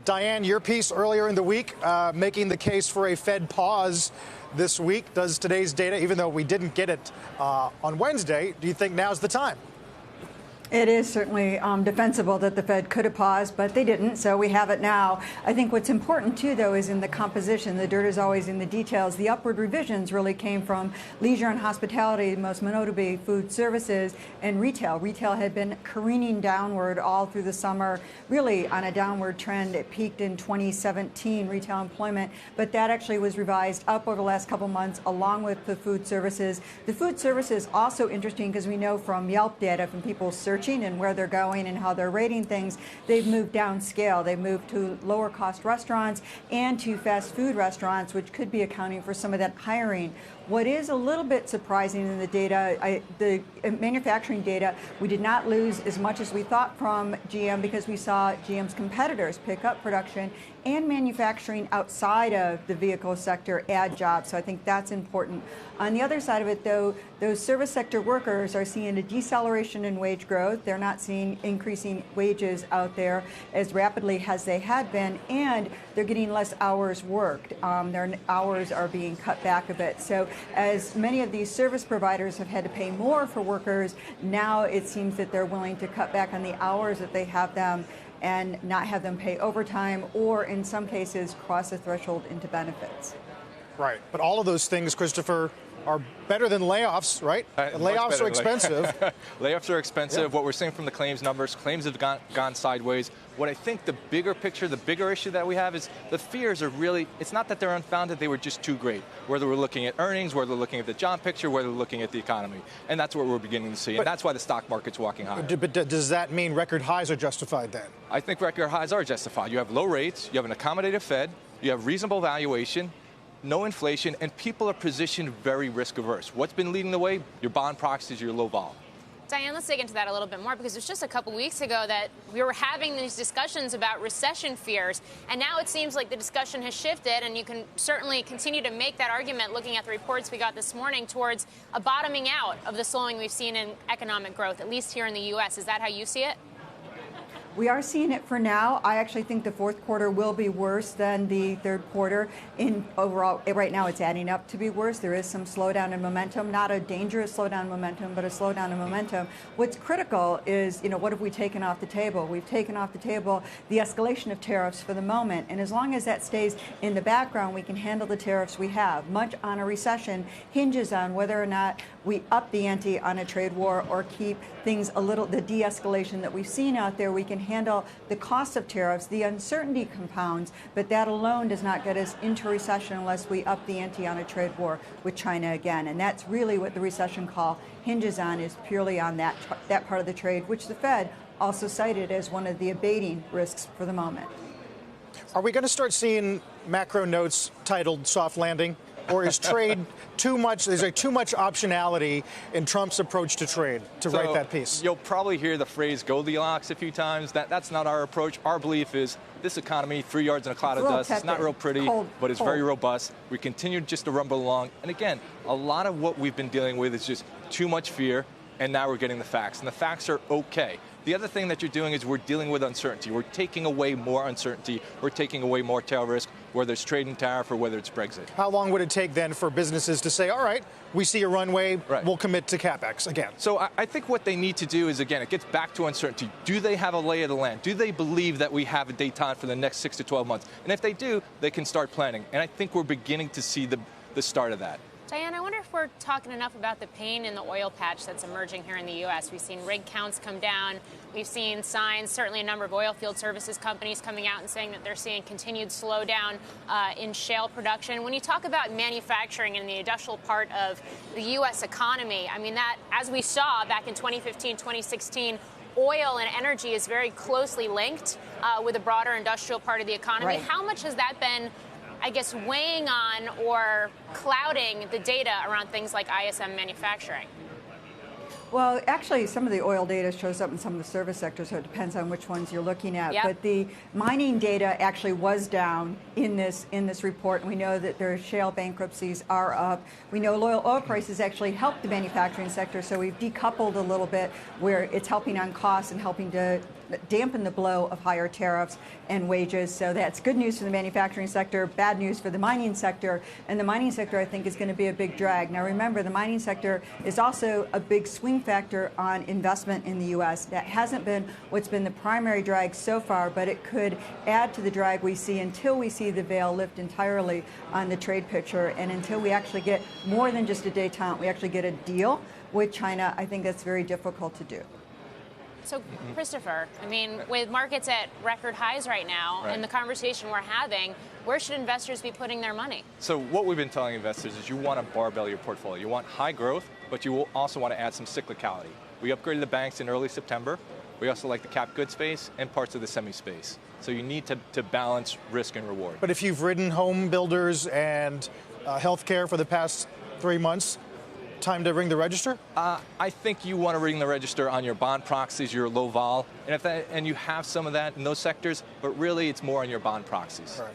Diane, your piece earlier in the week making the case for a Fed pause this week. Does today's data, even though we didn't get it on Wednesday, do you think now's the time? It is certainly defensible that the Fed could have paused, but they didn't, so we have it now. I think what's important, too, though, is in the composition. The dirt is always in the details. The upward revisions really came from leisure and hospitality, most notably food services, and retail. Retail had been careening downward all through the summer, really on a downward trend. It peaked in 2017, retail employment, but that actually was revised up over the last couple months, along with the food services. The food services also interesting because we know from Yelp data, from people searching and where they're going and how they're rating things, they've moved downscale. They've moved to lower cost restaurants and to fast food restaurants, which could be accounting for some of that hiring. What is a little bit surprising in the data, the manufacturing data, we did not lose as much as we thought from GM because we saw GM's competitors pick up production and manufacturing outside of the vehicle sector add jobs. So I think that's important. On the other side of it, though, those service sector workers are seeing a deceleration in wage growth. They're not seeing increasing wages out there as rapidly as they had been, and they're getting less hours worked. Their hours are being cut back a bit. So as many of these service providers have had to pay more for workers, now it seems that they're willing to cut back on the hours that they have them and not have them pay overtime or, in some cases, cross a threshold into benefits. Right. But all of those things, Christopher, are better than layoffs, right? Layoffs are expensive. Layoffs are expensive. Yeah. What we're seeing from the claims numbers, claims have gone sideways. What I think the bigger picture, the bigger issue that we have is the fears are really, it's not that they're unfounded, they were just too great. Whether we're looking at earnings, whether we're looking at the job picture, whether we're looking at the economy. And that's what we're beginning to see. And that's why the stock market's walking higher. But does that mean record highs are justified then? I think record highs are justified. You have low rates, you have an accommodative Fed, you have reasonable valuation, no inflation, and people are positioned very risk averse. What's been leading the way? Your bond proxies, your low vol. Diane, let's dig into that a little bit more because it was just a couple weeks ago that we were having these discussions about recession fears, and now it seems like the discussion has shifted, and you can certainly continue to make that argument looking at the reports we got this morning towards a bottoming out of the slowing we've seen in economic growth, at least here in the U.S. Is that how you see it? We are seeing it for now. I actually think the fourth quarter will be worse than the third quarter. In overall, right now it's adding up to be worse. There is some slowdown in momentum, not a dangerous slowdown in momentum, but a slowdown in momentum. What's critical is, what have we taken off the table? We've taken off the table the escalation of tariffs for the moment. And as long as that stays in the background, we can handle the tariffs we have. Much on a recession hinges on whether or not we up the ante on a trade war or keep things a little, the de-escalation that we've seen out there. We can handle the cost of tariffs, the uncertainty compounds, but that alone does not get us into recession unless we up the ante on a trade war with China again. And that's really what the recession call hinges on, is purely on that part of the trade, which the Fed also cited as one of the abating risks for the moment. Are we going to start seeing macro notes titled soft landing? Or is trade too much? Is there too much optionality in Trump's approach to trade to write that piece? You'll probably hear the phrase Goldilocks a few times. That's not our approach. Our belief is this economy, 3 yards in a cloud of dust. It's not real pretty, but it's very robust. We continue just to rumble along. And again, a lot of what we've been dealing with is just too much fear. And now we're getting the facts. And the facts are okay. The other thing that you're doing is we're dealing with uncertainty. We're taking away more uncertainty. We're taking away more tail risk, whether it's trade and tariff or whether it's Brexit. How long would it take then for businesses to say, all right, we see a runway, we'll commit to CapEx again? So I think what they need to do is, again, it gets back to uncertainty. Do they have a lay of the land? Do they believe that we have a détente for the next 6 to 12 months? And if they do, they can start planning. And I think we're beginning to see the start of that. Diane, I wonder if we're talking enough about the pain in the oil patch that's emerging here in the U.S. We've seen rig counts come down. We've seen signs, certainly a number of oil field services companies coming out and saying that they're seeing continued slowdown in shale production. When you talk about manufacturing and the industrial part of the U.S. economy, I mean, that, as we saw back in 2015, 2016, oil and energy is very closely linked with the broader industrial part of the economy. Right. How much has that been, I guess, weighing on or clouding the data around things like ISM manufacturing? Well, actually, some of the oil data shows up in some of the service sectors, so it depends on which ones you're looking at. But the mining data actually was down in this report, and we know that their shale bankruptcies are up. We know oil prices actually help the manufacturing sector, so we've decoupled a little bit where it's helping on costs and helping to dampen the blow of higher tariffs and wages. So that's good news for the manufacturing sector, bad news for the mining sector. And the mining sector, I think, is going to be a big drag. Now, remember, the mining sector is also a big swing factor on investment in the U.S. That hasn't been what's been the primary drag so far, but it could add to the drag we see until we see the veil lift entirely on the trade picture, and until we actually get more than just a détente, we actually get a deal with China. I think that's very difficult to do. So, Christopher, I mean, with markets at record highs right now, and the conversation we're having, where should investors be putting their money? So what we've been telling investors is you want to barbell your portfolio. You want high growth, but you will also want to add some cyclicality. We upgraded the banks in early September. We also like the cap goods space and parts of the semi space. So you need to balance risk and reward. But if you've ridden home builders and healthcare for the past 3 months, time to ring the register? I think you want to ring the register on your bond proxies, your low vol, and you have some of that in those sectors, but really it's more on your bond proxies. All right.